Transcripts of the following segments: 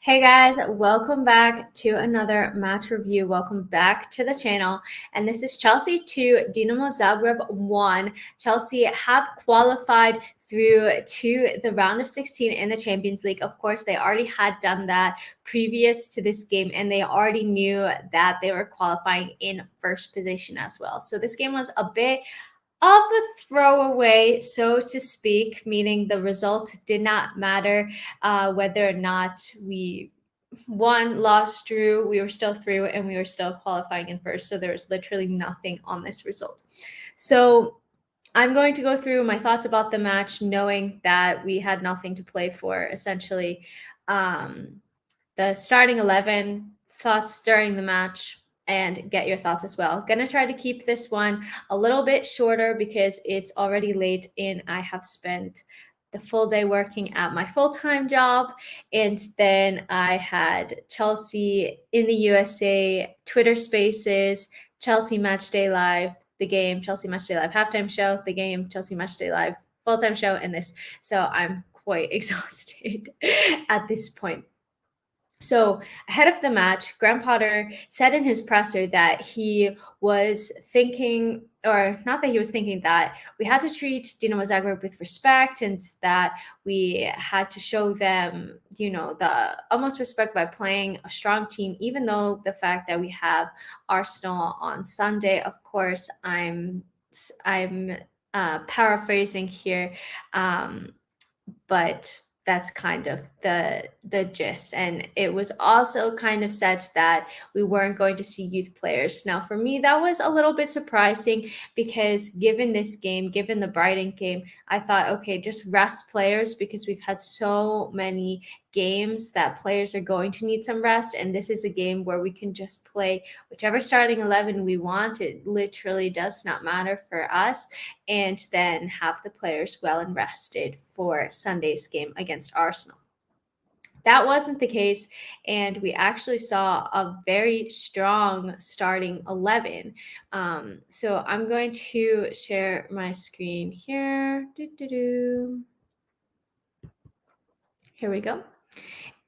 Hey guys, welcome back to another match review. Welcome back to the channel. And this is Chelsea 2, Dinamo Zagreb 1. Chelsea have qualified through to the round of 16 in the Champions League. Of course, they already had done that previous to this game, and they already knew that they were qualifying in first position as well. So this game was a bit of a throwaway, so to speak, meaning the result did not matter whether or not we won, lost, drew. We were still through and we were still qualifying in first. So there was literally nothing on this result. So I'm going to go through my thoughts about the match, knowing that we had nothing to play for, essentially. The starting 11, thoughts during the match, and get your thoughts as well. Gonna try to keep this one a little bit shorter because it's already late and I have spent the full day working at my full-time job, and then I had Chelsea in the USA, Twitter Spaces, Chelsea Matchday Live, the game, Chelsea Matchday Live halftime show, the game, Chelsea Matchday Live full-time show, and this. So I'm quite exhausted at this point. So ahead of the match, Graham Potter said in his presser that he was thinking, or not that he was thinking, that we had to treat Dinamo Zagreb with respect and that we had to show them, the utmost respect by playing a strong team, even though the fact that we have Arsenal on Sunday. Of course, I'm paraphrasing here, but that's kind of the gist. And it was also kind of said that we weren't going to see youth players. Now, for me, that was a little bit surprising because given this game, given the Brighton game, I thought, okay, just rest players because we've had so many games that players are going to need some rest. And this is a game where we can just play whichever starting 11 we want. It literally does not matter for us. And then have the players well and rested for Sunday's game against Arsenal. That wasn't the case, and we actually saw a very strong starting 11. So I'm going to share my screen here. Here we go.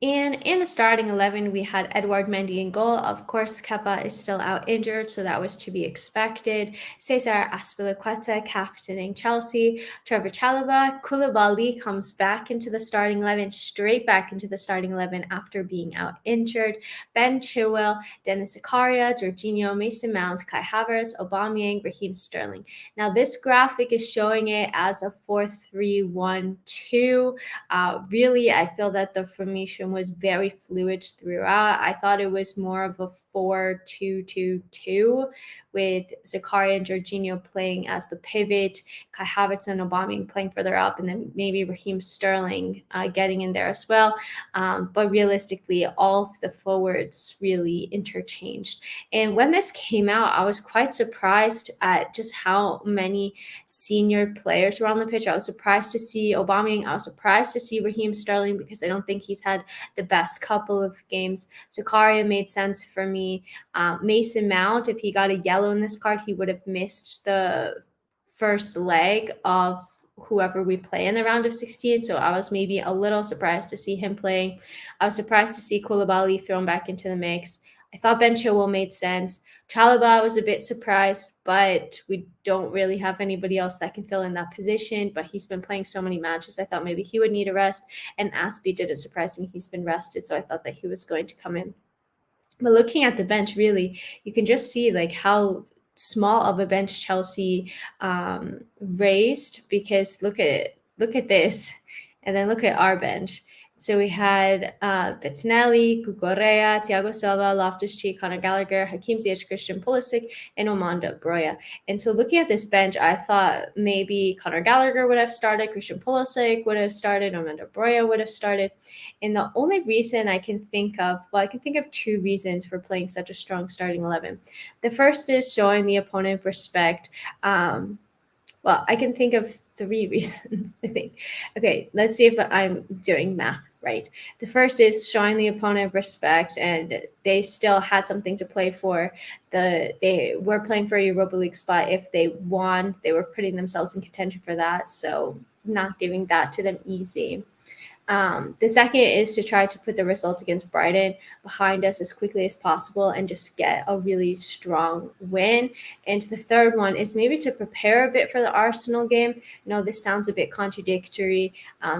And in the starting 11, we had Edouard Mendy in goal. Of course, Kepa is still out injured, so that was to be expected. Cesar Azpilicueta captaining Chelsea. Trevor Chalobah. Koulibaly comes back into the starting 11, straight back into the starting 11 after being out injured. Ben Chilwell, Dennis Zakaria, Jorginho, Mason Mount, Kai Havertz, Aubameyang, Raheem Sterling. Now, this graphic is showing it as a 4-3-1-2. Really, I feel that the formation was very fluid throughout. I thought it was more of a 4-2-2-2 with Zakaria and Jorginho playing as the pivot, Kai Havertz and Aubameyang playing further up, and then maybe Raheem Sterling getting in there as well. But realistically, all of the forwards really interchanged. And when this came out, I was quite surprised at just how many senior players were on the pitch. I was surprised to see Aubameyang. I was surprised to see Raheem Sterling because I don't think he's had the best couple of games. Zakaria made sense for me. Mason Mount, if he got a yellow in this card, he would have missed the first leg of whoever we play in the round of 16. So I was maybe a little surprised to see him playing. I was surprised to see Koulibaly thrown back into the mix. I thought Ben Chilwell made sense. Chalobah was a bit surprised, but we don't really have anybody else that can fill in that position. But he's been playing so many matches. I thought maybe he would need a rest. And Aspie didn't surprise me. He's been rested, so I thought that he was going to come in. But looking at the bench, really, you can just see like how small of a bench Chelsea raised, because look at this, and then look at our bench. So we had Bettinelli, Cucurella, Thiago Silva, Loftus-Cheek, Conor Gallagher, Hakim Ziyech, Christian Pulisic, and Armando Broja. And so looking at this bench, I thought maybe Conor Gallagher would have started, Christian Pulisic would have started, Armando Broja would have started. And the only reason I can think of, I can think of two reasons for playing such a strong starting 11. The first is showing the opponent respect. I can think of three reasons, I think. Okay, let's see if I'm doing math right. The first is showing the opponent respect, and they still had something to play for. They were playing for a Europa League spot. If they won, they were putting themselves in contention for that, so not giving that to them easy. The second is to try to put the result against Brighton behind us as quickly as possible and just get a really strong win. And the third one is maybe to prepare a bit for the Arsenal game. I know this sounds a bit contradictory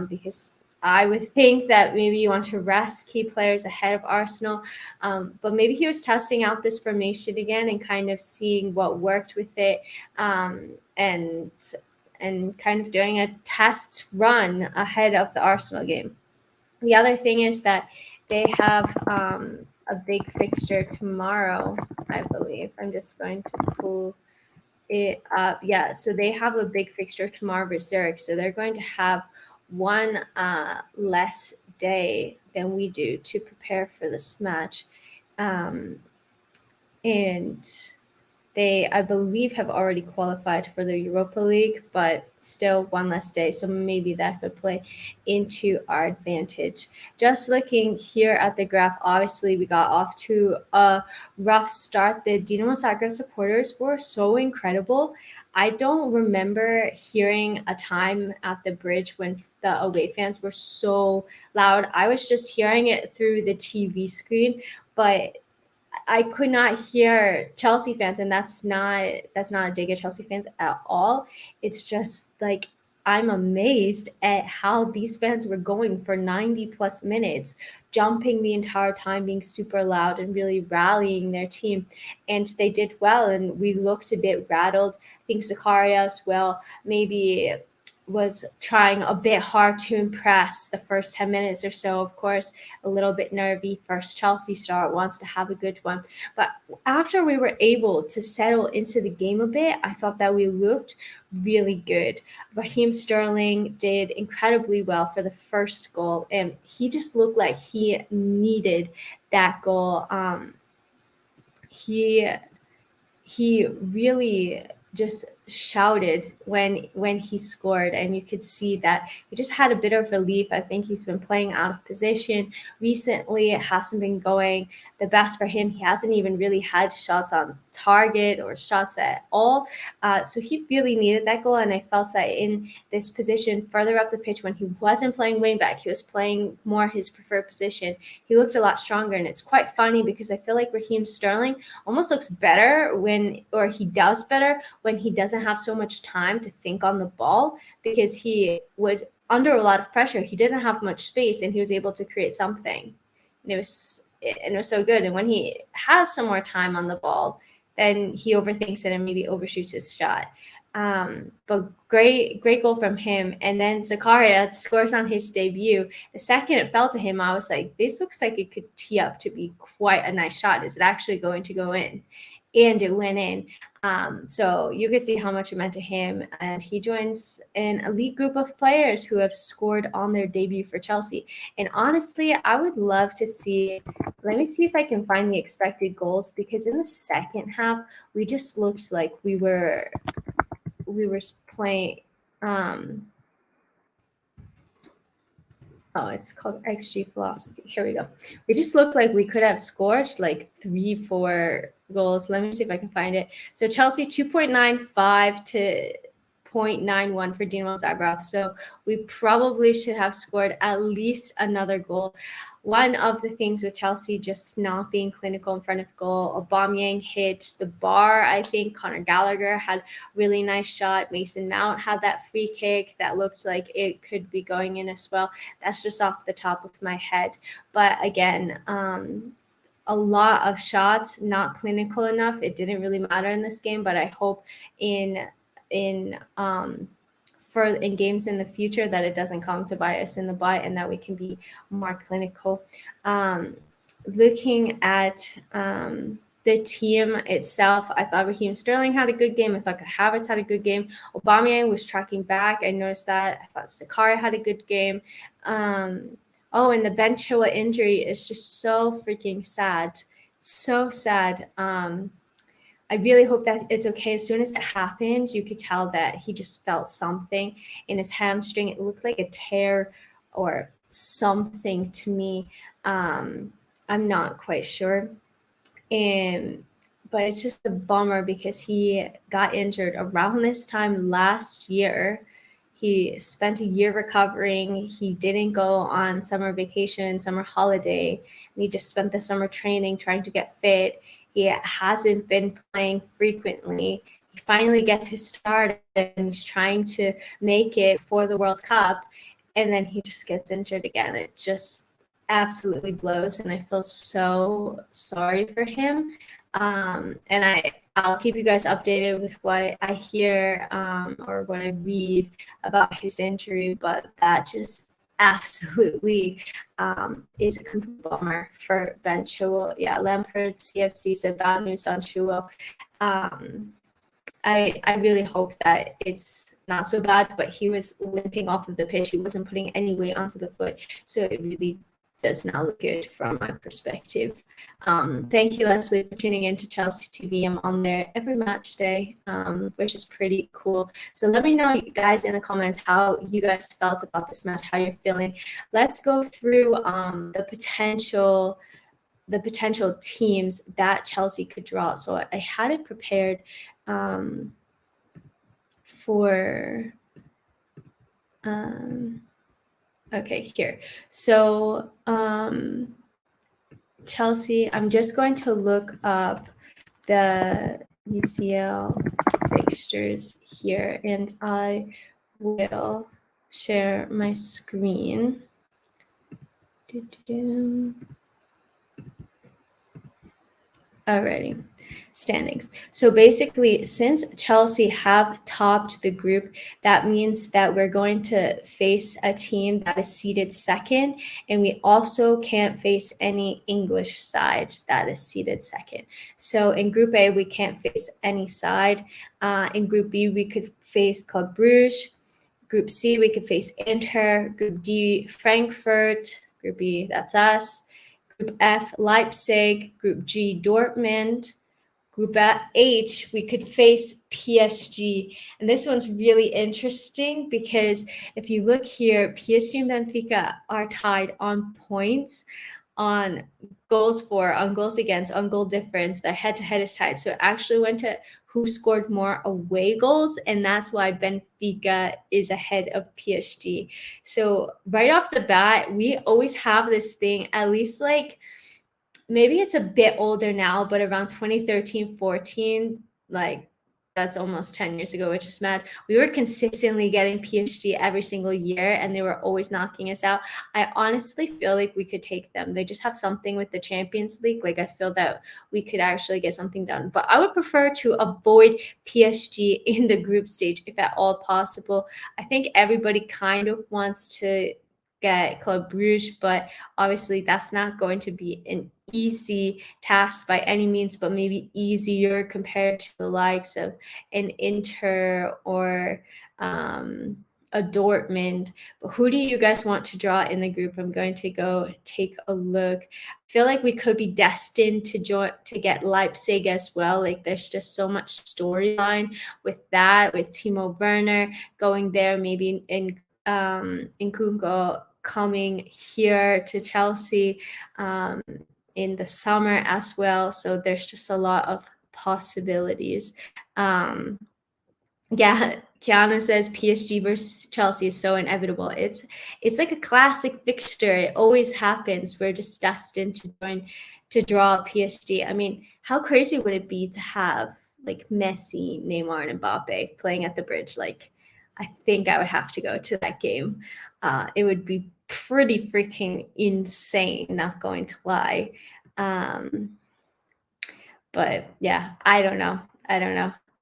because I would think that maybe you want to rest key players ahead of Arsenal, but maybe he was testing out this formation again and kind of seeing what worked with it, and kind of doing a test run ahead of the Arsenal game. The other thing is that they have a big fixture tomorrow, I believe. I'm just going to pull it up. Yeah, so they have a big fixture tomorrow with Zurich. So they're going to have one less day than we do to prepare for this match. And they, I believe, have already qualified for the Europa League, but still one less day. So maybe that could play into our advantage. Just looking here at the graph, obviously we got off to a rough start. The Dinamo Zagreb supporters were so incredible. I don't remember hearing a time at the bridge when the away fans were so loud. I was just hearing it through the TV screen, but I could not hear Chelsea fans, and that's not a dig at Chelsea fans at all. It's just like I'm amazed at how these fans were going for 90 plus minutes, jumping the entire time, being super loud and really rallying their team. And they did well, and we looked a bit rattled. I think Zakaria as well, maybe was trying a bit hard to impress the first 10 minutes or so. Of course, a little bit nervy. First Chelsea star wants to have a good one. But after we were able to settle into the game a bit, I thought that we looked really good. Raheem Sterling did incredibly well for the first goal, and he just looked like he needed that goal. He really just shouted when he scored, and you could see that he just had a bit of relief. I think he's been playing out of position recently. It hasn't been going the best for him. He hasn't even really had shots on target or shots at all. So he really needed that goal, and I felt that in this position further up the pitch when he wasn't playing wing back, he was playing more his preferred position. He looked a lot stronger, and it's quite funny because I feel like Raheem Sterling almost looks better he does better when he doesn't have so much time to think on the ball, because he was under a lot of pressure. He didn't have much space, and he was able to create something. And it was so good. And when he has some more time on the ball, then he overthinks it and maybe overshoots his shot. But great goal from him. And then Zakaria scores on his debut. The second it fell to him, I was like, this looks like it could tee up to be quite a nice shot. Is it actually going to go in? And it went in. So you could see how much it meant to him. And he joins an elite group of players who have scored on their debut for Chelsea. And honestly, I would love to see, let me see if I can find the expected goals, because in the second half, we just looked like we were playing, it's called XG philosophy. Here we go. We just looked like we could have scored like 3-4 goals. Let me see if I can find it. So Chelsea 2.95 to 0.91 for Dinamo Zagreb. So we probably should have scored at least another goal. One of the things with Chelsea just not being clinical in front of goal. Aubameyang hit the bar. I think Conor Gallagher had really nice shot. Mason Mount had that free kick that looked like it could be going in as well. That's just off the top of my head. But again, a lot of shots, not clinical enough. It didn't really matter in this game, but I hope in games in the future that it doesn't come to bite us in the butt, and that we can be more clinical. Looking at the team itself, I thought Raheem Sterling had a good game. I thought Havertz had a good game. Aubameyang was tracking back. I noticed that. I thought Zakaria had a good game. And the Ben Chilwell injury is just so freaking sad. So sad. I really hope that it's okay. As soon as it happened, you could tell that he just felt something in his hamstring. It looked like a tear or something to me. I'm not quite sure. But it's just a bummer because he got injured around this time last year. He spent a year recovering. He didn't go on summer vacation, summer holiday. And he just spent the summer training, trying to get fit. He hasn't been playing frequently. He finally gets his start and he's trying to make it for the World Cup. And then he just gets injured again. It just absolutely blows. And I feel so sorry for him. And I'll keep you guys updated with what I hear or what I read about his injury, but that just absolutely is a complete bummer for Ben Chilwell. Yeah, Lampard, CFC said bad news on Chilwell. I really hope that it's not so bad, but he was limping off of the pitch. He wasn't putting any weight onto the foot, so it really does not look good from my perspective. Thank you, Leslie, for tuning in to Chelsea TV. I'm on there every match day, which is pretty cool. So let me know, you guys, in the comments how you guys felt about this match, how you're feeling. Let's go through the potential teams that Chelsea could draw. So I had it prepared for okay, here. So Chelsea, I'm just going to look up the UCL fixtures here, and I will share my screen. Alrighty, standings. So basically, since Chelsea have topped the group, that means that we're going to face a team that is seeded second, and we also can't face any English side that is seeded second. So in Group A, we can't face any side. In Group B, we could face Club Brugge. Group C, we could face Inter. Group D, Frankfurt. Group B, that's us. Group F, Leipzig. Group G, Dortmund. Group H, we could face PSG. And this one's really interesting because if you look here, PSG and Benfica are tied on points, on goals for, on goals against, on goal difference. Their head-to-head is tied. So it actually went to who scored more away goals, and that's why Benfica is ahead of PSG. So right off the bat, we always have this thing, at least like maybe it's a bit older now, but around 2013, 14, like that's almost 10 years ago, which is mad. We were consistently getting PSG every single year and they were always knocking us out. I honestly feel like we could take them. They just have something with the Champions League. Like I feel that we could actually get something done. But I would prefer to avoid PSG in the group stage if at all possible. I think everybody kind of wants to get Club Brugge, but obviously that's not going to be an easy task by any means, but maybe easier compared to the likes of an Inter or a Dortmund. But who do you guys want to draw in the group? I'm going to go take a look. I feel like we could be destined to get Leipzig as well. Like there's just so much storyline with that, with Timo Werner going there, maybe in Nkunku coming here to Chelsea in the summer as well. So there's just a lot of possibilities. Yeah, Keanu says PSG versus Chelsea is so inevitable. It's like a classic fixture. It always happens. We're just destined to draw PSG. I mean, how crazy would it be to have like Messi, Neymar, and Mbappe playing at the Bridge? Like, I think I would have to go to that game. It would be pretty freaking insane, not going to lie. But yeah, I don't know.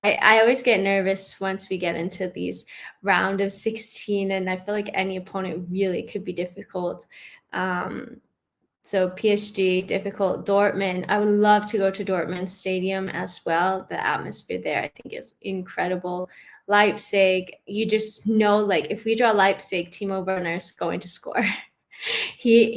I always get nervous once we get into these round of 16, and I feel like any opponent really could be difficult. So PSG, difficult. Dortmund, I would love to go to Dortmund Stadium as well. The atmosphere there, I think, is incredible. Leipzig, you just know, like, if we draw Leipzig, Timo Werner is going to score. He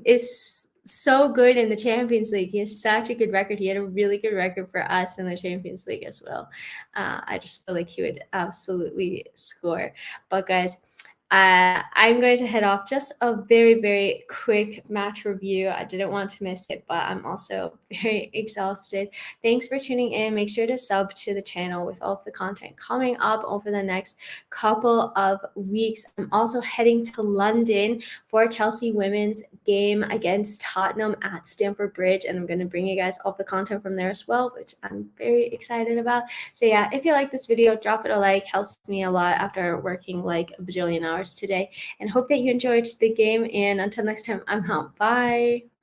is so good in the Champions League. He has such a good record. He had a really good record for us in the Champions League as well. I just feel like he would absolutely score. But guys, I'm going to head off. Just a very, very quick match review. I didn't want to miss it, but I'm also very exhausted. Thanks for tuning in. Make sure to sub to the channel with all of the content coming up over the next couple of weeks. I'm also heading to London for Chelsea women's game against Tottenham at Stamford Bridge, and I'm going to bring you guys all the content from there as well, which I'm very excited about. So yeah, if you like this video, drop it a like. Helps me a lot after working like a bajillion hours today. And hope that you enjoyed the game. And until next time, I'm out. Bye.